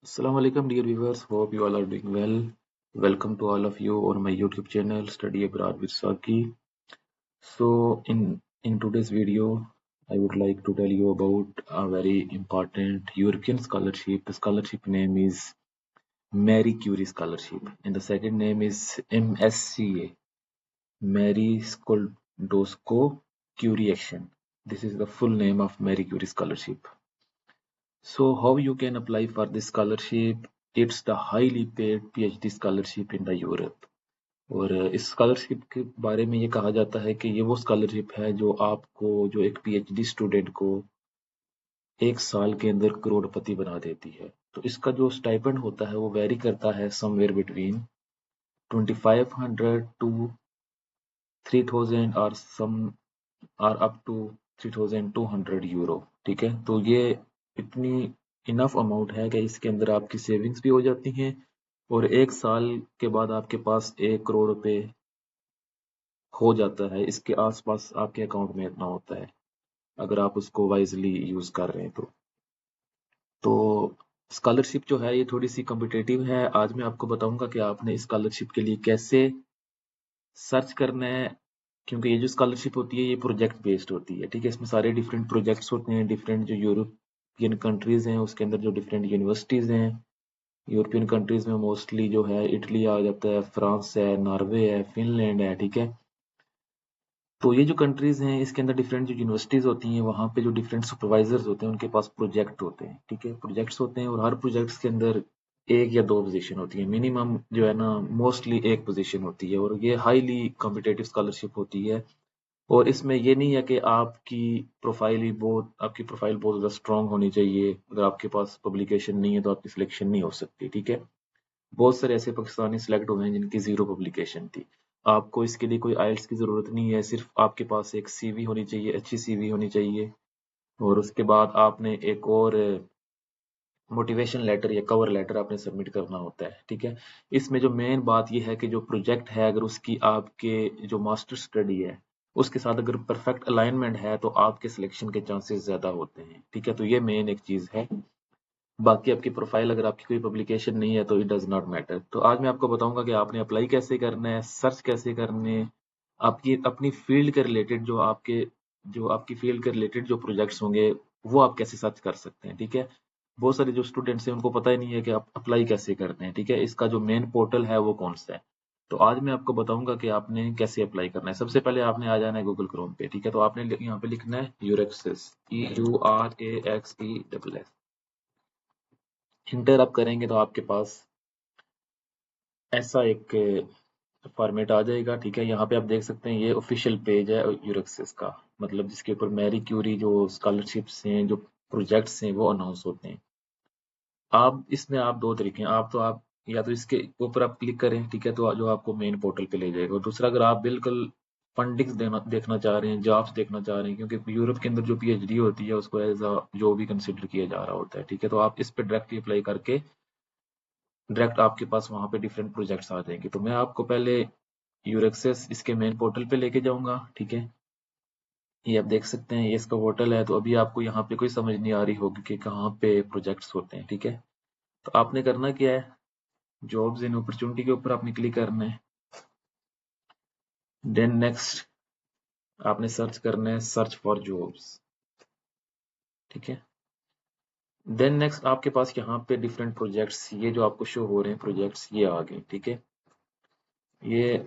Assalamu alaikum dear viewers, hope you all are doing well. Welcome to all of you on my YouTube channel Study Abroad with Saki. So in today's video I would like to tell you about a very important European scholarship. The scholarship name is Marie Curie Scholarship and the second name is MSCA, Marie Skłodowsko-Curie Action. This is the full name of Marie Curie Scholarship. So how you can apply for this scholarship? It's the highly paid PhD scholarship in the Europe. और इस scholarship के बारे में ये कहा जाता है कि ये वो स्कॉलरशिप है जो आपको जो एक पीएचडी स्टूडेंट को एक साल के अंदर करोड़पति बना देती है। तो इसका जो स्टाइपेंड होता है वो वेरी करता है समवेयर बिटवीन 2500 टू 3000 और सम और अप टू 3200 यूरो। ठीक है, तो ये इतनी इनफ अमाउंट है कि इसके अंदर आपकी सेविंग्स भी हो जाती हैं और एक साल के बाद आपके पास 1 करोड़ रुपए हो जाता है। इसके आसपास आपके अकाउंट में इतना होता है अगर आप उसको वाइजली यूज कर रहे हैं तो स्कॉलरशिप जो है ये थोड़ी सी कॉम्पिटेटिव है। आज मैं आपको बताऊंगा कि आपने इस स्कॉलरशिप के लिए कैसे सर्च करना है, क्योंकि ये जो स्कॉलरशिप होती है ये प्रोजेक्ट बेस्ड होती है। ठीक है, इसमें सारे डिफरेंट प्रोजेक्ट्स होते हैं। डिफरेंट जो यूरोपियन कंट्रीज हैं उसके अंदर जो डिफरेंट यूनिवर्सिटीज हैं, यूरोपियन कंट्रीज में मोस्टली जो है इटली आ जाता है, फ्रांस है, नॉर्वे है, फिनलैंड है। ठीक है, तो ये जो कंट्रीज हैं इसके अंदर डिफरेंट जो यूनिवर्सिटीज होती हैं वहाँ पे जो डिफरेंट सुपरवाइजर्स होते हैं उनके पास प्रोजेक्ट होते हैं। ठीक है, प्रोजेक्ट्स होते हैं और हर प्रोजेक्ट्स के अंदर एक या दो पोजीशन होती है, मिनिमम जो है ना मोस्टली एक पोजीशन होती है और ये हाईली कॉम्पिटेटिव स्कॉलरशिप होती है। और इसमें ये नहीं है कि आपकी प्रोफाइल बहुत ज़्यादा स्ट्रांग होनी चाहिए। अगर आपके पास पब्लिकेशन नहीं है तो आपकी सिलेक्शन नहीं हो सकती। ठीक है, बहुत सारे ऐसे पाकिस्तानी सिलेक्ट हुए हैं जिनकी जीरो पब्लिकेशन थी। आपको इसके लिए कोई आइल्स की जरूरत नहीं है, सिर्फ आपके पास एक सीवी होनी चाहिए, अच्छी सीवी होनी चाहिए और उसके बाद आपने एक और मोटिवेशन लेटर या कवर लेटर आपने सबमिट करना होता है। ठीक है, इसमें जो मेन बात यह है कि जो प्रोजेक्ट है अगर उसकी आपके जो मास्टर स्टडी है उसके साथ अगर परफेक्ट अलाइनमेंट है तो आपके सिलेक्शन के चांसेस ज्यादा होते हैं। ठीक है, तो ये मेन एक चीज है। बाकी आपकी प्रोफाइल अगर आपकी कोई पब्लिकेशन नहीं है तो इट डज नॉट मैटर। तो आज मैं आपको बताऊंगा कि आपने अप्लाई कैसे करना है, सर्च कैसे करने, आपकी अपनी फील्ड के रिलेटेड जो आपकी फील्ड के रिलेटेड जो प्रोजेक्ट्स होंगे वो आप कैसे सर्च कर सकते हैं। ठीक है, बहुत सारे जो स्टूडेंट्स हैं उनको पता ही नहीं है कि आप अप्लाई कैसे करते हैं। ठीक है, इसका जो मेन पोर्टल है वो कौन सा है, तो आज मैं आपको बताऊंगा कि आपने कैसे अप्लाई करना है। सबसे पहले आपने आ जाना है गूगल क्रोम पे। ठीक है, तो आपने यहाँ पे लिखना है यूरेक्सिस, EURAXESS। इंटर आप करेंगे तो आपके पास ऐसा एक फॉर्मेट आ जाएगा। ठीक है, यहाँ पे आप देख सकते हैं ये ऑफिशियल पेज है यूरेक्सिस का, मतलब जिसके ऊपर मैरी क्यूरी जो स्कॉलरशिप्स हैं, जो प्रोजेक्ट्स हैं वो अनाउंस होते हैं। आप इसमें आप दो तरीके हैं, आप या तो इसके ऊपर आप क्लिक करें। ठीक है, तो जो आपको मेन पोर्टल पे ले जाएगा। और दूसरा, अगर आप बिल्कुल फंडिंग्स देखना चाह रहे हैं, जॉब्स देखना चाह रहे हैं, क्योंकि यूरोप के अंदर जो पीएचडी होती है उसको एज अ जो भी कंसिडर किया जा रहा होता है। ठीक है, तो आप इस पे डायरेक्टली अप्लाई करके डायरेक्ट आपके पास वहां पे डिफरेंट प्रोजेक्ट्स आ जाएंगे। तो मैं आपको पहले यूरेक्सेस इसके मेन पोर्टल पे लेके जाऊंगा। ठीक है, ये आप देख सकते हैं ये इसका पोर्टल है। तो अभी आपको यहाँ पे कोई समझ नहीं आ रही होगी कि कहाँ पे प्रोजेक्ट्स होते हैं। ठीक है, तो आपने करना क्या है, जॉब्स एंड अपॉर्चुनिटी के ऊपर आपने क्लिक करना है। देन नेक्स्ट आपने सर्च करना है, सर्च फॉर जॉब्स। ठीक है, देन नेक्स्ट आपके पास यहाँ पे डिफरेंट प्रोजेक्ट्स, ये जो आपको शो हो रहे हैं प्रोजेक्ट्स ये आ गए। ठीक है, ये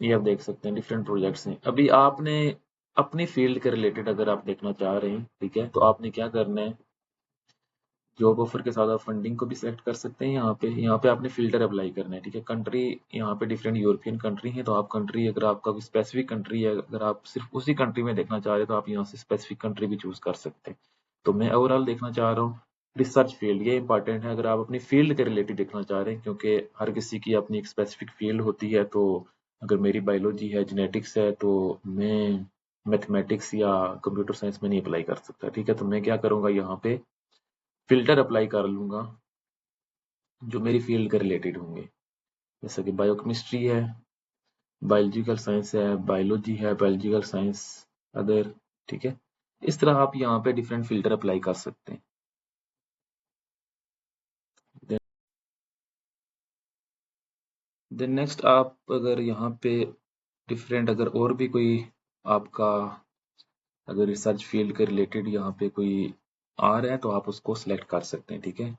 ये आप देख सकते हैं डिफरेंट प्रोजेक्ट्स हैं। अभी आपने अपनी फील्ड के रिलेटेड अगर आप देखना चाह रहे हैं, ठीक है, तो आपने क्या करना है, जॉब ऑफर के साथ आप फंडिंग को भी सिलेक्ट कर सकते हैं। यहाँ पे आपने फिल्टर अप्लाई करना है। ठीक है, कंट्री यहाँ पे डिफरेंट यूरोपियन कंट्री है, तो आप कंट्री अगर आपका कोई स्पेसिफिक कंट्री है, अगर आप सिर्फ उसी कंट्री में देखना चाह रहे हैं तो आप यहाँ से स्पेसिफिक कंट्री भी चूज कर सकते हैं। तो मैं ओवरऑल देखना चाह रहा हूँ रिसर्च फील्ड, ये इंपॉर्टेंट है अगर आप अपनी फील्ड के रिलेटेड देखना चाह रहे हैं, क्योंकि हर किसी की अपनी एक स्पेसिफिक फील्ड होती है। तो अगर मेरी बायोलॉजी है, जेनेटिक्स है, तो मैं मैथमेटिक्स या कंप्यूटर साइंस में नहीं अप्लाई कर सकता। ठीक है, तो मैं क्या करूंगा, यहाँ पे फिल्टर अप्लाई कर लूंगा जो मेरी फील्ड के रिलेटेड होंगे, जैसे कि बायोकेमिस्ट्री है, बायोलॉजिकल साइंस है, बायोलॉजी है, बायोलॉजिकल साइंस अदर। ठीक है, इस तरह आप यहाँ पे डिफरेंट फिल्टर अप्लाई कर सकते हैं। देन नेक्स्ट आप अगर यहाँ पे डिफरेंट अगर और भी कोई आपका अगर रिसर्च फील्ड के रिलेटेड यहाँ पे कोई आ रहा है तो आप उसको सिलेक्ट कर सकते हैं, ठीक है।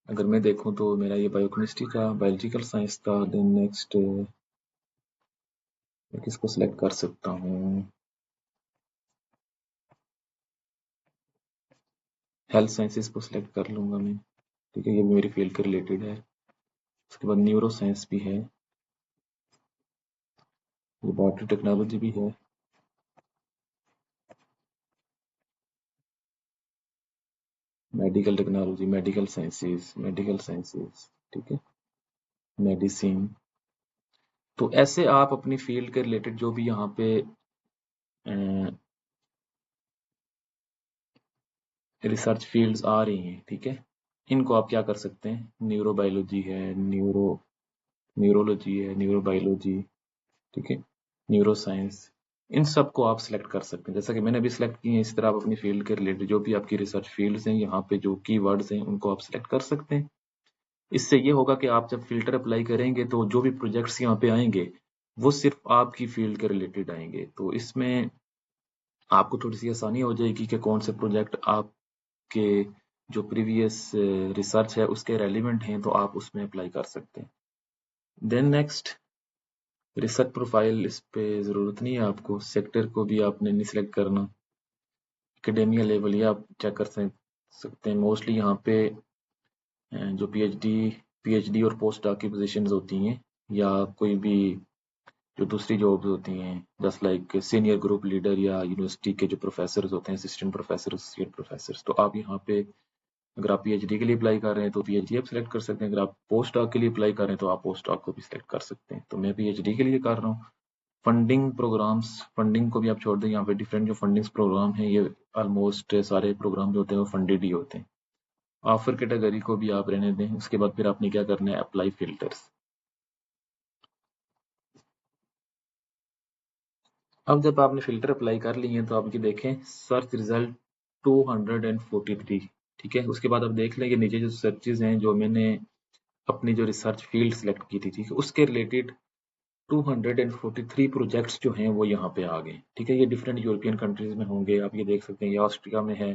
अगर मैं देखूं तो मेरा ये बायोकेमिस्ट्री का, बायोलॉजिकल साइंस का, देन नेक्स्ट मैं किसको सिलेक्ट कर सकता हूँ, हेल्थ साइंसेस को सिलेक्ट कर लूंगा मैं, ठीक है, ये भी मेरी फील्ड के रिलेटेड है। उसके बाद न्यूरो साइंस भी है, लेबोरेटरी टेक्नोलॉजी भी है, मेडिकल टेक्नोलॉजी, मेडिकल साइंसेस, ठीक है, मेडिसिन। तो ऐसे आप अपनी फील्ड के रिलेटेड जो भी यहाँ पे रिसर्च फील्ड्स आ रही हैं, ठीक है, इनको आप क्या कर सकते हैं, न्यूरोबायोलॉजी है, न्यूरोलॉजी है, न्यूरोबायोलॉजी, ठीक है, न्यूरो साइंस, इन सब को आप सिलेक्ट कर सकते हैं जैसा कि मैंने अभी सिलेक्ट किए हैं। इस तरह आप अपनी फील्ड के रिलेटेड जो भी आपकी रिसर्च फील्ड्स हैं, यहाँ पे जो कीवर्ड्स हैं उनको आप सिलेक्ट कर सकते हैं। इससे ये होगा कि आप जब फिल्टर अप्लाई करेंगे तो जो भी प्रोजेक्ट्स यहाँ पे आएंगे वो सिर्फ आपकी फील्ड के रिलेटेड आएंगे, तो इसमें आपको थोड़ी सी आसानी हो जाएगी कि कौन से प्रोजेक्ट आपके जो प्रीवियस रिसर्च है उसके रेलिवेंट हैं, तो आप उसमें अप्लाई कर सकते हैं। देन नेक्स्ट रिसर्च प्रोफाइल, इस पे ज़रूरत नहीं है आपको, सेक्टर को भी आपने नहीं सिलेक्ट करना, एकेडेमिया लेवल ये आप चेक कर सकते हैं। मोस्टली यहाँ पे जो पीएचडी और पोस्ट डॉक की पोजीशंस होती हैं या कोई भी जो दूसरी जॉब्स होती हैं just like senior group leader या यूनिवर्सिटी के जो प्रोफेसर होते हैं, असिस्टेंट प्रोफेसर, एसोसिएट प्रोफेसर, तो आप यहाँ पे अगर आप पीएचडी के लिए अप्लाई कर रहे हैं तो पीएचडी आप सिलेक्ट कर सकते हैं, अगर आप पोस्ट डॉक के लिए अप्लाई कर रहे हैं तो आप पोस्ट डॉक को भी सिलेक्ट कर सकते हैं। तो मैं पीएचडी के लिए कर रहा हूँ। फंडिंग प्रोग्राम्स, फंडिंग को भी आप छोड़ दें, यहाँ पे डिफरेंट जो फंडिंग प्रोग्राम है ये ऑलमोस्ट सारे प्रोग्राम जो होते हैं वो फंडेड ही होते हैं। ऑफर कैटेगरी को भी आप रहने दें, उसके बाद फिर आपने क्या करना है, अप्लाई फिल्टर्स। अब जब आपने फिल्टर अप्लाई कर लिए हैं तो आप ये देखें सर्च रिजल्ट 243, ठीक है। उसके बाद आप देख लें कि नीचे जो सर्चेज हैं जो मैंने अपनी जो रिसर्च फील्ड सेलेक्ट की थी, ठीक है, उसके रिलेटेड 243 प्रोजेक्ट्स जो हैं वो यहाँ पे आ गए, ठीक है। ये डिफरेंट यूरोपियन कंट्रीज में होंगे, आप ये देख सकते हैं, ये ऑस्ट्रिया में है,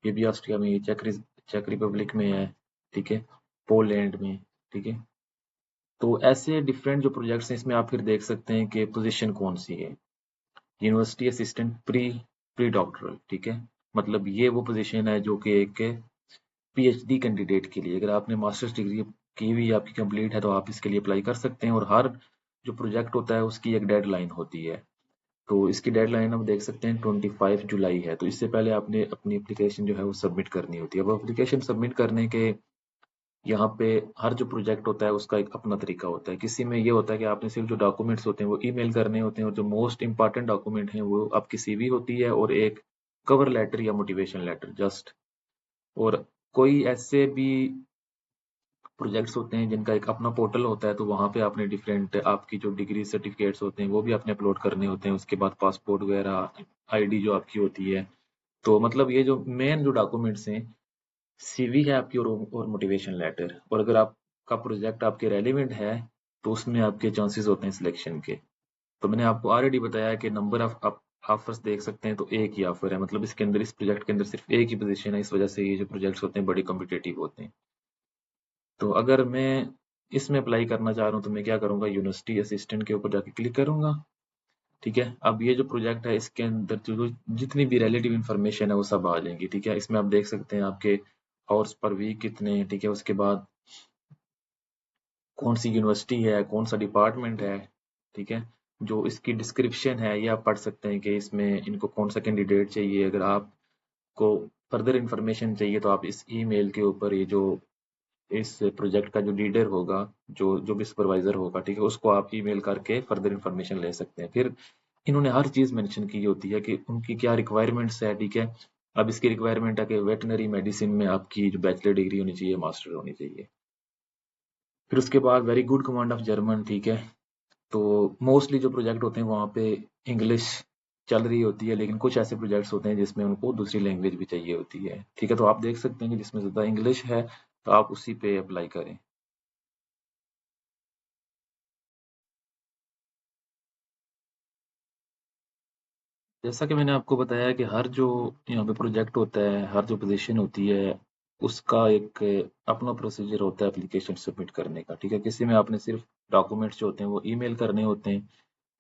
ये भी ऑस्ट्रिया में, ये चेक रिपब्लिक में है, ठीक है, पोलैंड में, ठीक है। तो ऐसे डिफरेंट जो प्रोजेक्ट्स हैं इसमें आप फिर देख सकते हैं कि पोजीशन कौन सी है, यूनिवर्सिटी असिस्टेंट प्री डॉक्टरल, ठीक है, मतलब ये वो पोजीशन है जो कि एक पीएचडी कैंडिडेट के लिए, अगर आपने मास्टर्स डिग्री की हुई आपकी कंप्लीट है तो आप इसके लिए अप्लाई कर सकते हैं। और हर जो प्रोजेक्ट होता है उसकी एक डेडलाइन होती है, तो इसकी डेडलाइन हम देख सकते हैं 25 जुलाई है, तो इससे पहले आपने अपनी एप्लीकेशन जो है वो सबमिट करनी होती है। अब एप्लीकेशन सबमिट करने के यहाँ पे हर जो प्रोजेक्ट होता है उसका एक अपना तरीका होता है। किसी में ये होता है कि आपने सिर्फ जो डॉक्यूमेंट्स होते हैं वो ईमेल करने होते हैं, और जो मोस्ट इंपॉर्टेंट डॉक्यूमेंट हैं वो आपकी सीवी होती है और एक कवर लेटर या मोटिवेशन लेटर जस्ट। और कोई ऐसे भी प्रोजेक्ट्स होते हैं जिनका एक अपना पोर्टल होता है, तो वहाँ पे आपने डिफरेंट आपकी जो डिग्री सर्टिफिकेट्स होते हैं वो भी आपने अपलोड करने होते हैं, उसके बाद पासपोर्ट वगैरह, आईडी जो आपकी होती है। तो मतलब ये जो मेन जो डॉक्यूमेंट्स हैं, सीवी है आपकी और मोटिवेशन लेटर, और अगर आपका प्रोजेक्ट आपके रेलिवेंट है तो उसमें आपके चांसेस होते हैं सिलेक्शन के। तो मैंने आपको ऑलरेडी बताया कि नंबर ऑफ ऑफर्स देख सकते हैं, तो एक ही ऑफर है, मतलब इसके अंदर, इस प्रोजेक्ट के अंदर सिर्फ एक ही पोजीशन है, इस वजह से ये जो प्रोजेक्ट्स होते हैं बड़े कॉम्पिटेटिव होते हैं। तो अगर मैं इसमें अप्लाई करना चाह रहा हूँ तो मैं क्या करूँगा, यूनिवर्सिटी असिस्टेंट के ऊपर जाके क्लिक करूंगा, ठीक है। अब ये जो प्रोजेक्ट है इसके अंदर जो जितनी भी रिलेटिव इन्फॉर्मेशन है वो सब आ जाएंगी, ठीक है। इसमें आप देख सकते हैं आपके आवर्स पर वीक कितने हैं, ठीक है, उसके बाद कौन सी यूनिवर्सिटी है, कौन सा डिपार्टमेंट है, ठीक है, जो इसकी डिस्क्रिप्शन है ये आप पढ़ सकते हैं कि इसमें इनको कौन सा कैंडिडेट चाहिए। अगर आपको फर्दर इन्फॉर्मेशन चाहिए तो आप इस ईमेल के ऊपर ये जो इस प्रोजेक्ट का जो लीडर होगा, जो जो भी सुपरवाइजर होगा, ठीक है, उसको आप ईमेल करके फर्दर इन्फॉर्मेशन ले सकते हैं। फिर इन्होंने हर चीज मेंशन की होती है कि उनकी क्या रिक्वायरमेंट्स है, ठीक है। अब इसकी रिक्वायरमेंट है कि वेटनरी मेडिसिन में आपकी जो बैचलर डिग्री होनी चाहिए, मास्टर होनी चाहिए। फिर उसके बाद very good command of German, ठीक है। तो मोस्टली जो प्रोजेक्ट होते हैं वहाँ पे इंग्लिश चल रही होती है, लेकिन कुछ ऐसे प्रोजेक्ट्स होते हैं जिसमें उनको दूसरी लैंग्वेज भी चाहिए होती है, ठीक है। तो आप देख सकते हैं कि जिसमें ज़्यादा इंग्लिश है तो आप उसी पे अप्लाई करें। जैसा कि मैंने आपको बताया कि हर जो यहाँ पे प्रोजेक्ट होता है, हर जो पोजीशन होती है, उसका एक अपना प्रोसीजर होता है एप्लीकेशन सबमिट करने का, ठीक है। किसी में आपने सिर्फ डॉक्यूमेंट्स जो होते हैं वो ईमेल करने होते हैं,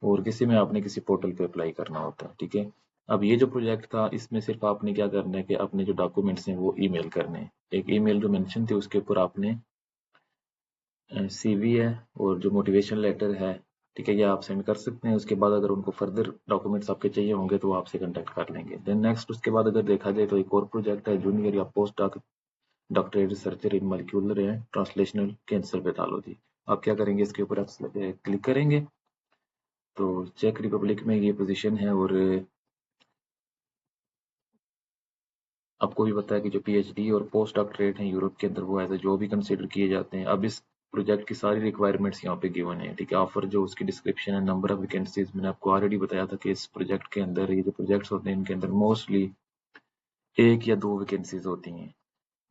और किसी में आपने किसी पोर्टल पे अप्लाई करना होता है, ठीक है। अब ये जो प्रोजेक्ट था, इसमें सिर्फ आपने क्या करना है कि अपने जो डॉक्यूमेंट्स हैं वो ईमेल करने हैं। एक ईमेल जो मेंशन थी उसके ऊपर आपने सीवी है और जो मोटिवेशन लेटर है, ठीक है, ये आप सेंड कर सकते हैं। उसके बाद अगर उनको फर्दर डॉक्यूमेंट्स आपके चाहिए होंगे तो वो आपसे कांटेक्ट कर लेंगे। देन नेक्स्ट उसके बाद अगर देखा जाए तो एक और प्रोजेक्ट है, जूनियर या post doctorate researcher in molecular and translational cancer pathology. आप क्या करेंगे, इसके ऊपर आप क्लिक करेंगे तो चेक रिपब्लिक में ये पोजीशन है, और आपको भी पता है कि जो पीएचडी और पोस्ट डॉक्टरेट हैं यूरोप के अंदर वो एज ए जॉब भी कंसिडर किए जाते हैं। अब इस प्रोजेक्ट की सारी रिक्वायरमेंट्स यहाँ पे गिवन है, ठीक है। ऑफर जो उसकी डिस्क्रिप्शन है, नंबर ऑफ वैकेंसीज, मैंने आपको ऑलरेडी बताया था कि इस प्रोजेक्ट के अंदर ये जो प्रोजेक्ट्स होते हैं इनके अंदर मोस्टली एक या दो वैकेंसीज होती हैं,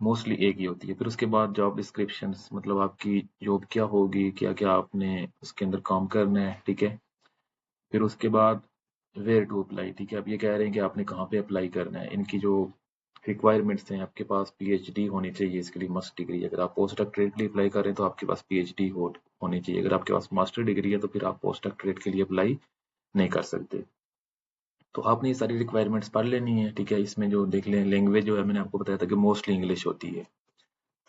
मोस्टली एक ही होती है। फिर उसके बाद जॉब डिस्क्रिप्शंस, मतलब आपकी जॉब क्या होगी, क्या क्या आपने उसके अंदर काम करना है, ठीक है। फिर उसके बाद वेयर टू अप्लाई, ठीक है। अब ये कह रहे हैं कि आपने कहाँ पे अप्लाई करना है। इनकी जो रिक्वायरमेंट्स हैं, आपके पास पीएचडी होनी चाहिए, इसके लिए मस्ट डिग्री। अगर आप पोस्ट डॉक्टरेट के लिए अप्लाई कर रहे हैं तो आपके पास पीएचडी होनी चाहिए। अगर आपके पास मास्टर डिग्री है तो फिर आप पोस्ट डॉक्टरेट के लिए अप्लाई नहीं कर सकते। तो आपने ये सारी रिक्वायरमेंट्स पढ़ लेनी है, ठीक है। इसमें जो देख लें, लैंग्वेज जो है मैंने आपको बताया था कि मोस्टली इंग्लिश होती है।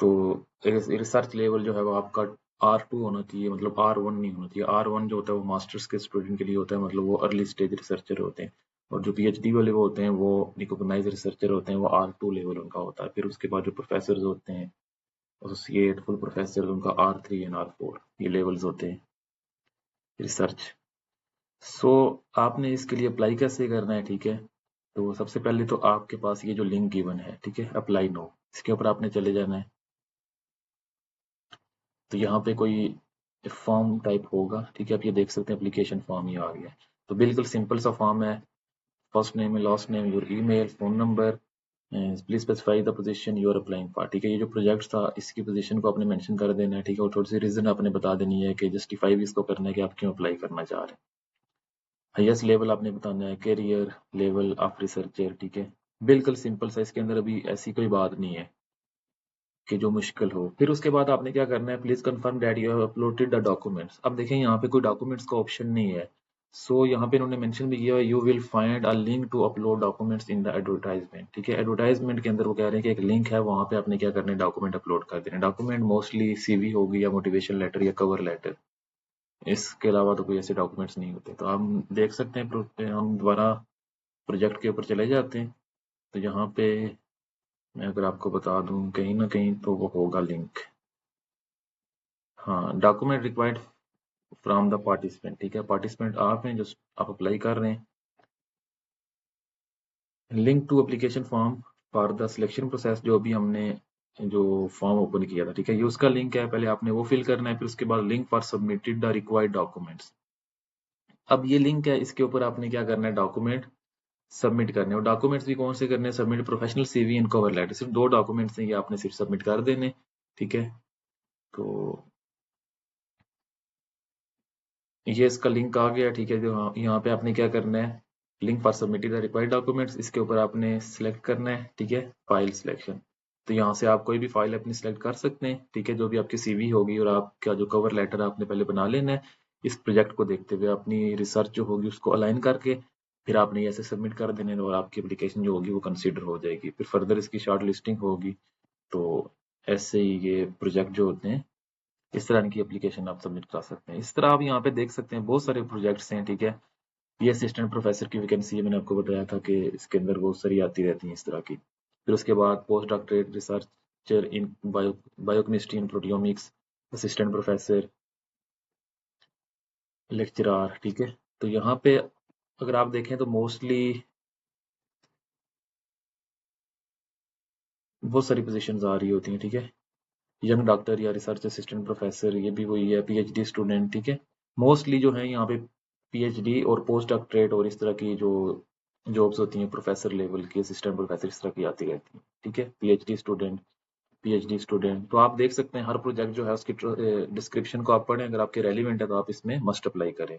तो रिसर्च लेवल जो है वो आपका R2 होना चाहिए, मतलब R1 नहीं होना चाहिए। R1 जो होता है वो मास्टर्स के स्टूडेंट के लिए होता है, मतलब वो अर्ली स्टेज रिसर्चर होते हैं। और जो पीएचडी वाले वो होते हैं वो रिकॉग्नाइज रिसर्चर होते हैं, वो R2 लेवल उनका होता है। फिर उसके बाद जो प्रोफेसर होते हैं, एसोसिएट, फुल प्रोफेसर, उनका R3 एंड R4 ये लेवल्स होते हैं रिसर्च। सो आपने इसके लिए अप्लाई कैसे करना है, ठीक है। तो सबसे पहले तो आपके पास ये जो लिंक गिवन है, ठीक है, अप्लाई नो, इसके ऊपर आपने चले जाना है। तो यहाँ पे कोई फॉर्म टाइप होगा, ठीक है। आप ये देख सकते हैं एप्लीकेशन फॉर्म ये आ गया है। तो बिल्कुल सिंपल सा फॉर्म है। First name, last name, your email, phone number, please specify the position you are applying for, ठीक है। ये जो प्रोजेक्ट था इसकी पोजीशन को आपने मेंशन कर देना है, ठीक है। और थोड़ी सी रीजन आपने बता देनी है कि जस्टिफाई भी इसको करना है कि आप क्यों अप्लाई करना चाह रहे हैं। हाईएस्ट लेवल आपने बताना है, कैरियर लेवल ऑफ रिसर्चर, ठीक है। बिल्कुल सिंपल सा, इसके अंदर अभी ऐसी कोई बात नहीं है कि जो मुश्किल हो। फिर उसके बाद आपने क्या करना है, please confirm that you have uploaded the documents. अब देखें यहाँ पे कोई डॉक्यूमेंट्स का ऑप्शन नहीं है। सो यहाँ पे इन्होंने मेंशन भी किया है, you will find a link to upload documents in the advertisement, ठीक है। एडवर्टाइजमेंट के अंदर वो कह रहे हैं कि एक लिंक है, वहां पे आपने क्या करना है, डॉक्यूमेंट अपलोड कर देना। डॉक्यूमेंट मोस्टली सीवी होगी या मोटिवेशन लेटर या कवर लेटर, इसके अलावा तो कोई ऐसे डॉक्यूमेंट्स नहीं होते। तो हम देख सकते हैं, हम दोबारा प्रोजेक्ट के ऊपर चले जाते हैं। तो यहाँ पे मैं अगर आपको बता दूं, कहीं ना कहीं तो वो होगा लिंक। हाँ, document required from the participant, ठीक है। पार्टिसिपेंट आप हैं जो आप अप्लाई कर रहे हैं। Link to application form for the selection process, जो अभी हमने जो फॉर्म ओपन किया था, ठीक है, ये उसका लिंक है। पहले आपने वो फिल करना है, फिर उसके बाद link for submitted the required documents. अब ये लिंक है, इसके ऊपर आपने क्या करना है, डॉक्यूमेंट सबमिट करने। और डॉक्यूमेंट्स भी कौन से करने हैं, submit professional CV and cover letter, सिर्फ दो डॉक्यूमेंट्स हैं, ये आपने सिर्फ सबमिट कर देने, ठीक है। तो ये इसका लिंक आ गया, ठीक है। जो यहाँ पे आपने क्या करना है, link for submitted the required documents, इसके ऊपर आपने सिलेक्ट करना है, ठीक है, फाइल सिलेक्शन। तो यहाँ से आप कोई भी फाइल अपनी सिलेक्ट कर सकते हैं, ठीक है, जो भी आपकी सीवी होगी। और आपका जो कवर लेटर आपने पहले बना लेना है, इस प्रोजेक्ट को देखते हुए अपनी रिसर्च जो होगी उसको अलाइन करके फिर आपने ऐसे सबमिट कर देने, और आपकी एप्लीकेशन जो होगी वो कंसिडर हो जाएगी। फिर फर्दर इसकी शॉर्ट लिस्टिंग होगी। तो ऐसे ही ये प्रोजेक्ट जो होते हैं, इस तरह की एप्लीकेशन आप सबमिट कर सकते हैं। इस तरह आप यहाँ पे देख सकते हैं बहुत सारे प्रोजेक्ट्स हैं, ठीक है। ये असिस्टेंट प्रोफेसर की वैकेंसी है, मैंने आपको बताया था कि इसके अंदर बहुत सारी आती रहती हैं इस तरह की। फिर उसके बाद post doctorate researcher in biochemistry and proteomics, assistant professor, lecturer, ठीक है। तो यहाँ पे अगर आप देखें तो मोस्टली बहुत सारी पोजीशंस आ रही होती हैं, ठीक है। यंग डॉक्टर या रिसर्च असिस्टेंट प्रोफेसर, ये भी वही है, पीएचडी स्टूडेंट, ठीक है। मोस्टली जो है यहाँ पे पीएचडी और पोस्ट डॉक्टरेट और इस तरह की जो जॉब्स होती हैं, प्रोफेसर लेवल की, असिस्टेंट प्रोफेसर, इस तरह की आती रहती हैं, ठीक है। पीएचडी स्टूडेंट, तो आप देख सकते हैं हर प्रोजेक्ट जो है उसकी डिस्क्रिप्शन को आप पढ़ें, अगर आपके रेलिवेंट है तो आप इसमें मस्ट अप्लाई करें।